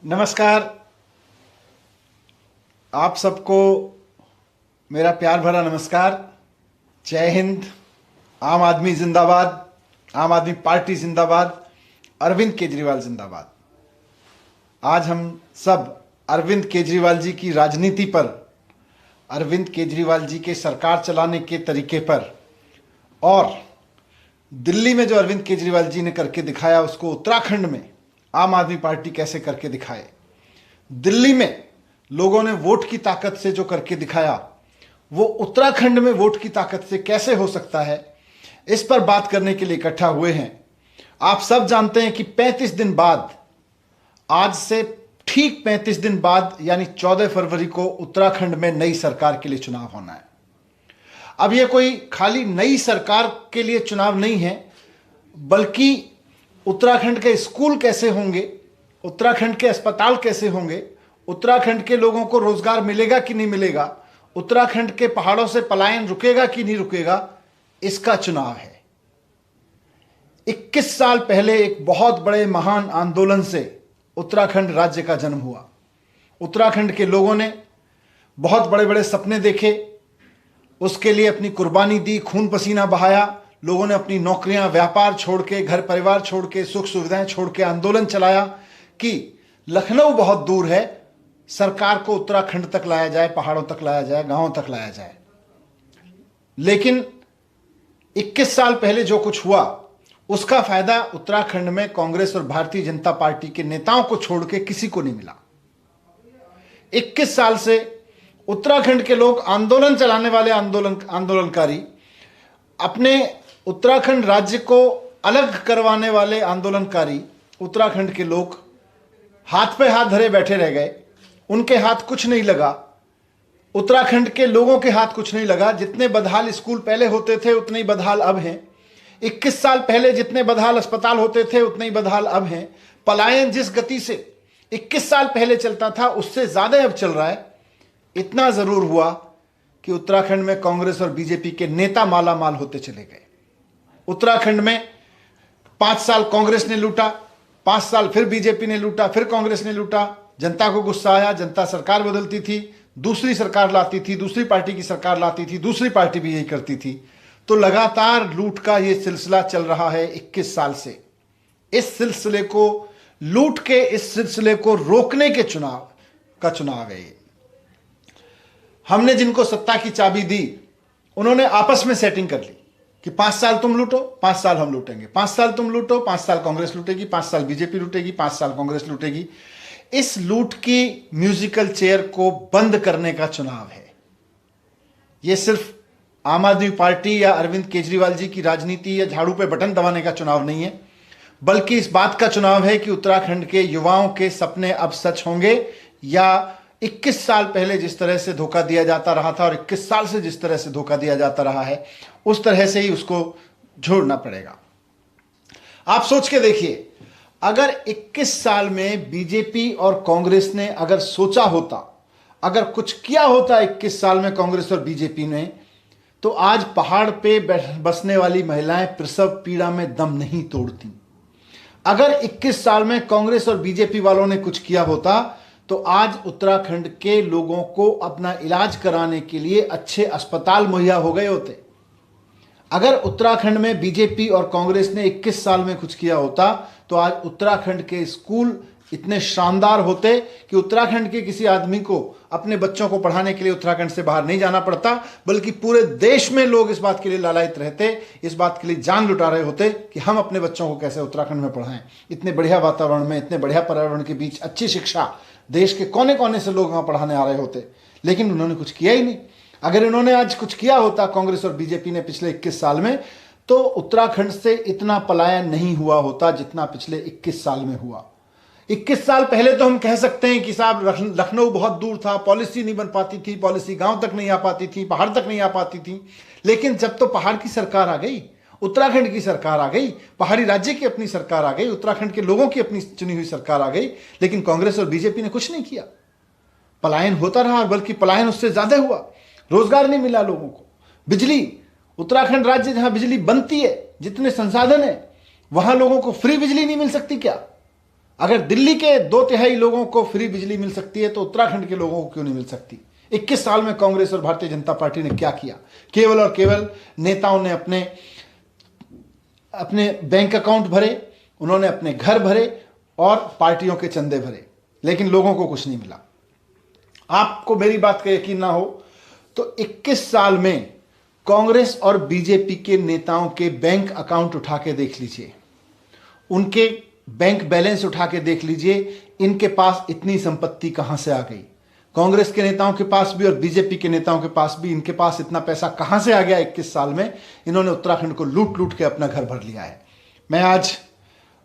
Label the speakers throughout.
Speaker 1: नमस्कार। आप सबको मेरा प्यार भरा नमस्कार। जय हिंद। आम आदमी जिंदाबाद, आम आदमी पार्टी जिंदाबाद, अरविंद केजरीवाल जिंदाबाद। आज हम सब अरविंद केजरीवाल जी की राजनीति पर, अरविंद केजरीवाल जी के सरकार चलाने के तरीके पर और दिल्ली में जो अरविंद केजरीवाल जी ने करके दिखाया उसको उत्तराखंड में आम आदमी पार्टी कैसे करके दिखाए, दिल्ली में लोगों ने वोट की ताकत से जो करके दिखाया वो उत्तराखंड में वोट की ताकत से कैसे हो सकता है, इस पर बात करने के लिए इकट्ठा हुए हैं। आप सब जानते हैं कि 35 दिन बाद, आज से ठीक 35 दिन बाद यानी 14 फरवरी को उत्तराखंड में नई सरकार के लिए चुनाव होना है। अब यह कोई खाली नई सरकार के लिए चुनाव नहीं है, बल्कि उत्तराखंड के स्कूल कैसे होंगे, उत्तराखंड के अस्पताल कैसे होंगे, उत्तराखंड के लोगों को रोजगार मिलेगा कि नहीं मिलेगा, उत्तराखंड के पहाड़ों से पलायन रुकेगा कि नहीं रुकेगा, इसका चुनाव है। 21 साल पहले एक बहुत बड़े महान आंदोलन से उत्तराखंड राज्य का जन्म हुआ। उत्तराखंड के लोगों ने बहुत बड़े बड़े सपने देखे, उसके लिए अपनी कुर्बानी दी, खून पसीना बहाया। लोगों ने अपनी नौकरियां, व्यापार छोड़ के, घर परिवार छोड़ के, सुख सुविधाएं छोड़ के आंदोलन चलाया कि लखनऊ बहुत दूर है, सरकार को उत्तराखंड तक लाया जाए, पहाड़ों तक लाया जाए, गांवों तक लाया जाए। लेकिन 21 साल पहले जो कुछ हुआ उसका फायदा उत्तराखंड में कांग्रेस और भारतीय जनता पार्टी के नेताओं को छोड़ के किसी को नहीं मिला। 21 साल से उत्तराखंड के लोग, आंदोलन चलाने वाले आंदोलनकारी, अपने उत्तराखंड राज्य को अलग करवाने वाले आंदोलनकारी, उत्तराखंड के लोग हाथ पे हाथ धरे बैठे रह गए। उनके हाथ कुछ नहीं लगा, उत्तराखंड के लोगों के हाथ कुछ नहीं लगा। जितने बदहाल स्कूल पहले होते थे उतने ही बदहाल अब हैं। 21 साल पहले जितने बदहाल अस्पताल होते थे उतने ही बदहाल अब हैं। पलायन जिस गति से 21 साल पहले चलता था उससे ज्यादा अब चल रहा है। इतना जरूर हुआ कि उत्तराखंड में कांग्रेस और बीजेपी के नेता माला माल होते चले गए। उत्तराखंड में 5 साल कांग्रेस ने लूटा, 5 साल फिर बीजेपी ने लूटा, फिर कांग्रेस ने लूटा। जनता को गुस्सा आया, जनता सरकार बदलती थी, दूसरी सरकार लाती थी, दूसरी पार्टी की सरकार लाती थी, दूसरी पार्टी भी यही करती थी। तो लगातार लूट का यह सिलसिला चल रहा है 21 साल से। इस सिलसिले को, लूट के इस सिलसिले को रोकने के चुनाव है ये। हमने जिनको सत्ता की चाबी दी उन्होंने आपस में सेटिंग कर ली कि 5 साल तुम लूटो, 5 साल हम लूटेंगे, 5 साल तुम लूटो, 5 साल कांग्रेस लूटेगी, 5 साल बीजेपी लूटेगी, 5 साल कांग्रेस लूटेगी। इस लूट की म्यूजिकल चेयर को बंद करने का चुनाव है। यह सिर्फ आम आदमी पार्टी या अरविंद केजरीवाल जी की राजनीति या झाड़ू पे बटन दबाने का चुनाव नहीं है, बल्कि इस बात का चुनाव है कि उत्तराखंड के युवाओं के सपने अब सच होंगे या 21 साल पहले जिस तरह से धोखा दिया जाता रहा था और 21 साल से जिस तरह से धोखा दिया जाता रहा है उस तरह से ही उसको छोड़ना पड़ेगा। आप सोच के देखिए, अगर 21 साल में बीजेपी और कांग्रेस ने अगर सोचा होता, अगर कुछ किया होता 21 साल में कांग्रेस और बीजेपी ने, तो आज पहाड़ पे बसने वाली महिलाएं प्रसव पीड़ा में दम नहीं तोड़ती। अगर 21 साल में कांग्रेस और बीजेपी वालों ने कुछ किया होता तो आज उत्तराखंड के लोगों को अपना इलाज कराने के लिए अच्छे अस्पताल मुहैया हो गए होते। अगर उत्तराखंड में बीजेपी और कांग्रेस ने 21 साल में कुछ किया होता तो आज उत्तराखंड के स्कूल इतने शानदार होते कि उत्तराखंड के किसी आदमी को अपने बच्चों को पढ़ाने के लिए उत्तराखंड से बाहर नहीं जाना पड़ता, बल्कि पूरे देश में लोग इस बात के लिए लालायित रहते, इस बात के लिए जान लुटा रहे होते कि हम अपने बच्चों को कैसे उत्तराखंड में पढ़ाएं। इतने बढ़िया वातावरण में, इतने बढ़िया पर्यावरण के बीच अच्छी शिक्षा, देश के कोने कोने से लोग वहां पढ़ाने आ रहे होते, लेकिन उन्होंने कुछ किया ही नहीं। अगर इन्होंने आज कुछ किया होता कांग्रेस और बीजेपी ने पिछले 21 साल में, तो उत्तराखंड से इतना पलायन नहीं हुआ होता जितना पिछले 21 साल में हुआ। 21 साल पहले तो हम कह सकते हैं कि साहब लखनऊ बहुत दूर था, पॉलिसी नहीं बन पाती थी, पॉलिसी गांव तक नहीं आ पाती थी, पहाड़ तक नहीं आ पाती थी। लेकिन जब तो पहाड़ की सरकार आ गई, उत्तराखंड की सरकार आ गई, पहाड़ी राज्य की अपनी सरकार आ गई, उत्तराखंड के लोगों की अपनी चुनी हुई सरकार आ गई, लेकिन कांग्रेस और बीजेपी ने कुछ नहीं किया। पलायन होता रहा, बल्कि पलायन उससे ज्यादा हुआ। रोजगार नहीं मिला लोगों को, बिजली, उत्तराखंड राज्य जहां बिजली बनती है, जितने संसाधन है, वहां लोगों को फ्री बिजली नहीं मिल सकती क्या? अगर दिल्ली के 2/3 लोगों को फ्री बिजली मिल सकती है तो उत्तराखंड के लोगों को क्यों नहीं मिल सकती? 21 साल में कांग्रेस और भारतीय जनता पार्टी ने क्या किया? केवल और केवल नेताओं ने अपने बैंक अकाउंट भरे, उन्होंने अपने घर भरे और पार्टियों के चंदे भरे, लेकिन लोगों को कुछ नहीं मिला। आपको मेरी बात का यकीन ना हो तो 21 साल में कांग्रेस और बीजेपी के नेताओं के बैंक अकाउंट उठा के देख लीजिए, उनके बैंक बैलेंस उठा के देख लीजिए, इनके पास इतनी संपत्ति कहां से आ गई? कांग्रेस के नेताओं के पास भी और बीजेपी के नेताओं के पास भी इनके पास इतना पैसा कहां से आ गया? 21 साल में इन्होंने उत्तराखंड को लूट लूट के अपना घर भर लिया है। मैं आज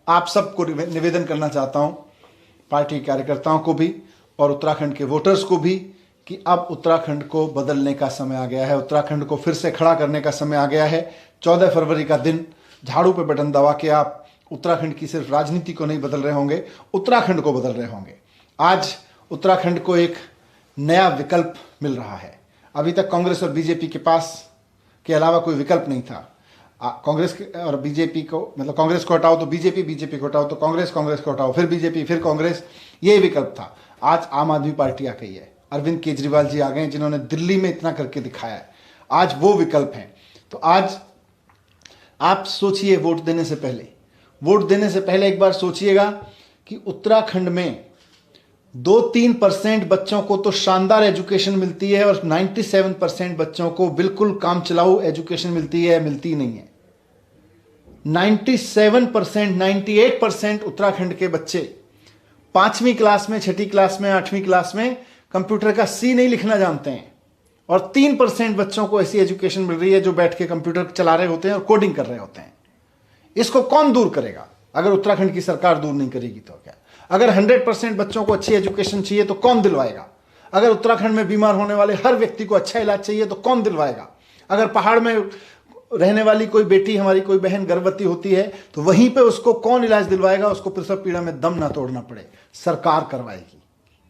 Speaker 1: आप सबको निवेदन करना चाहता हूं, पार्टी कार्यकर्ताओं को भी और उत्तराखंड के वोटर्स को भी, कि अब उत्तराखंड को बदलने का समय आ गया है, उत्तराखंड को फिर से खड़ा करने का समय आ गया है। 14 फरवरी का दिन झाड़ू पे बटन दबा के आप उत्तराखंड की सिर्फ राजनीति को नहीं बदल रहे होंगे, उत्तराखंड को बदल रहे होंगे। आज उत्तराखंड को एक नया विकल्प मिल रहा है। अभी तक कांग्रेस और बीजेपी के पास के अलावा कोई विकल्प नहीं था। कांग्रेस और बीजेपी को, मतलब कांग्रेस को हटाओ तो बीजेपी, बीजेपी को हटाओ तो कांग्रेस, कांग्रेस को हटाओ फिर बीजेपी, फिर कांग्रेस, ये विकल्प था। आज आम आदमी पार्टी आ गई है, अरविंद केजरीवाल जी आ गए, जिन्होंने दिल्ली में इतना करके दिखाया है। आज वो विकल्प हैं। तो आज आप सोचिए, वोट देने से पहले एक बार सोचिएगा कि उत्तराखंड में 2-3% बच्चों को तो शानदार एजुकेशन मिलती है और 97% बच्चों को बिल्कुल काम चलाऊ एजुकेशन मिलती है, मिलती नहीं है। 97%, 98% उत्तराखंड के बच्चे 5वीं क्लास में, 6ठी क्लास में, 8वीं क्लास में कंप्यूटर का सी नहीं लिखना जानते हैं, और 3% बच्चों को ऐसी एजुकेशन मिल रही है जो बैठ के कंप्यूटर चला रहे होते हैं और कोडिंग कर रहे होते हैं। इसको कौन दूर करेगा? अगर उत्तराखंड की सरकार दूर नहीं करेगी तो क्या? अगर 100% बच्चों को अच्छी एजुकेशन चाहिए तो कौन दिलवाएगा? अगर उत्तराखंड में बीमार होने वाले हर व्यक्ति को अच्छा इलाज चाहिए तो कौन दिलवाएगा? अगर पहाड़ में रहने वाली कोई बेटी, हमारी कोई बहन गर्भवती होती है तो वहीं पे उसको कौन इलाज दिलवाएगा? उसको प्रसव पीड़ा में दम ना तोड़ना पड़े। सरकार करवाएगी।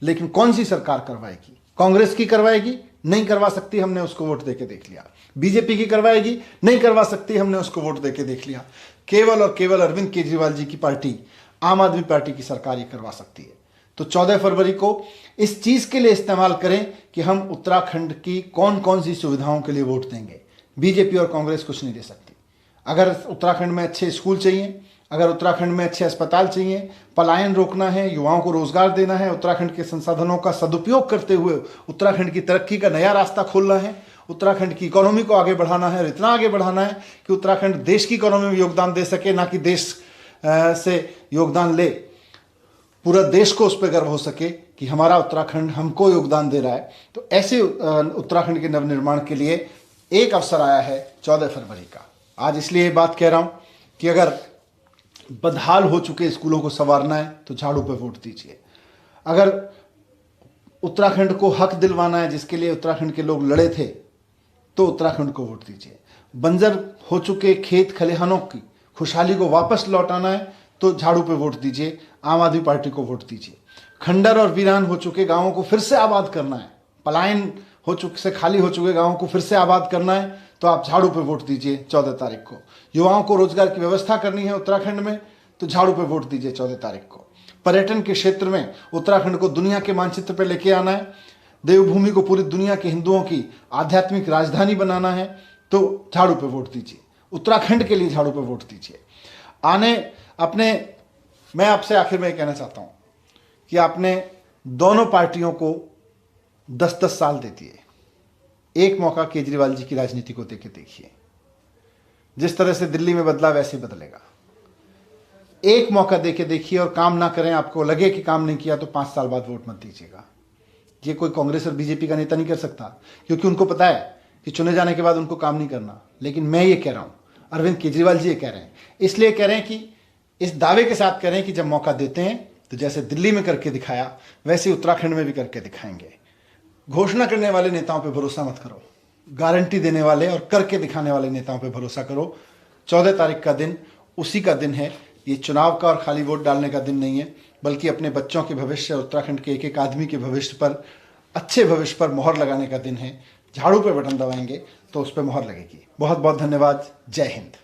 Speaker 1: लेकिन कौन सी सरकार करवाएगी? कांग्रेस की करवाएगी? नहीं करवा सकती, हमने उसको वोट देके देख लिया। बीजेपी की करवाएगी? नहीं करवा सकती, हमने उसको वोट देके देख लिया। केवल और केवल अरविंद केजरीवाल जी की पार्टी, आम आदमी पार्टी की सरकार ये करवा सकती है। तो 14 फरवरी को इस चीज के लिए इस्तेमाल करें कि हम उत्तराखंड की कौन कौन सी सुविधाओं के लिए वोट देंगे। बीजेपी और कांग्रेस कुछ नहीं दे सकती। अगर उत्तराखंड में अच्छे स्कूल चाहिए, अगर उत्तराखंड में अच्छे अस्पताल चाहिए, पलायन रोकना है, युवाओं को रोजगार देना है, उत्तराखंड के संसाधनों का सदुपयोग करते हुए उत्तराखंड की तरक्की का नया रास्ता खोलना है, उत्तराखंड की इकोनॉमी को आगे बढ़ाना है और इतना आगे बढ़ाना है कि उत्तराखंड देश की इकोनॉमी में योगदान दे सके, ना कि देश से योगदान ले, पूरा देश को उस पर गर्व हो सके कि हमारा उत्तराखंड हमको योगदान दे रहा है। तो ऐसे उत्तराखंड के नवनिर्माण के लिए एक अवसर आया है 14 फरवरी का। आज इसलिए बात कह रहा हूं कि अगर बदहाल हो चुके स्कूलों को संवारना है तो झाड़ू पे वोट दीजिए। अगर उत्तराखंड को हक दिलवाना है जिसके लिए उत्तराखंड के लोग लड़े थे तो उत्तराखंड को वोट दीजिए। बंजर हो चुके खेत खलिहानों की खुशहाली को वापस लौटाना है तो झाड़ू पे वोट दीजिए, आम आदमी पार्टी को वोट दीजिए। खंडर और वीरान हो चुके गांवों को फिर से आबाद करना है, पलायन हो चुके से खाली हो चुके गांवों को फिर से आबाद करना है तो आप झाड़ू पे वोट दीजिए 14 तारीख को। युवाओं को रोजगार की व्यवस्था करनी है उत्तराखंड में तो झाड़ू पे वोट दीजिए 14 तारीख को। पर्यटन के क्षेत्र में उत्तराखंड को दुनिया के मानचित्र पर लेके आना है, देवभूमि को पूरी दुनिया के हिंदुओं की आध्यात्मिक राजधानी बनाना है तो झाड़ू पे वोट दीजिए। उत्तराखंड के लिए झाड़ू पे वोट दीजिए। मैं आपसे आखिर में कहना चाहता हूं कि आपने दोनों पार्टियों को 10-10 साल दे दिए। एक मौका केजरीवाल जी की राजनीति को देके देखिए, जिस तरह से दिल्ली में बदला वैसे ही बदलेगा। एक मौका देके देखिए और काम ना करें, आपको लगे कि काम नहीं किया तो 5 साल बाद वोट मत दीजिएगा। ये कोई कांग्रेस और बीजेपी का नेता नहीं कर सकता, क्योंकि उनको पता है कि चुने जाने के बाद उनको काम नहीं करना। लेकिन मैं ये कह रहा हूं, अरविंद केजरीवाल जी ये कह रहे हैं, इसलिए कह रहे हैं कि इस दावे के साथ कह रहे हैं कि जब मौका देते हैं तो जैसे दिल्ली में करके दिखाया वैसे उत्तराखंड में भी करके दिखाएंगे। घोषणा करने वाले नेताओं पे भरोसा मत करो, गारंटी देने वाले और करके दिखाने वाले नेताओं पे भरोसा करो। 14 तारीख का दिन उसी का दिन है। ये चुनाव का और खाली वोट डालने का दिन नहीं है, बल्कि अपने बच्चों के भविष्य, उत्तराखंड के एक एक आदमी के भविष्य पर, अच्छे भविष्य पर मोहर लगाने का दिन है। झाड़ू पे बटन दबाएंगे तो उस पर मोहर लगेगी। बहुत बहुत धन्यवाद। जय हिंद।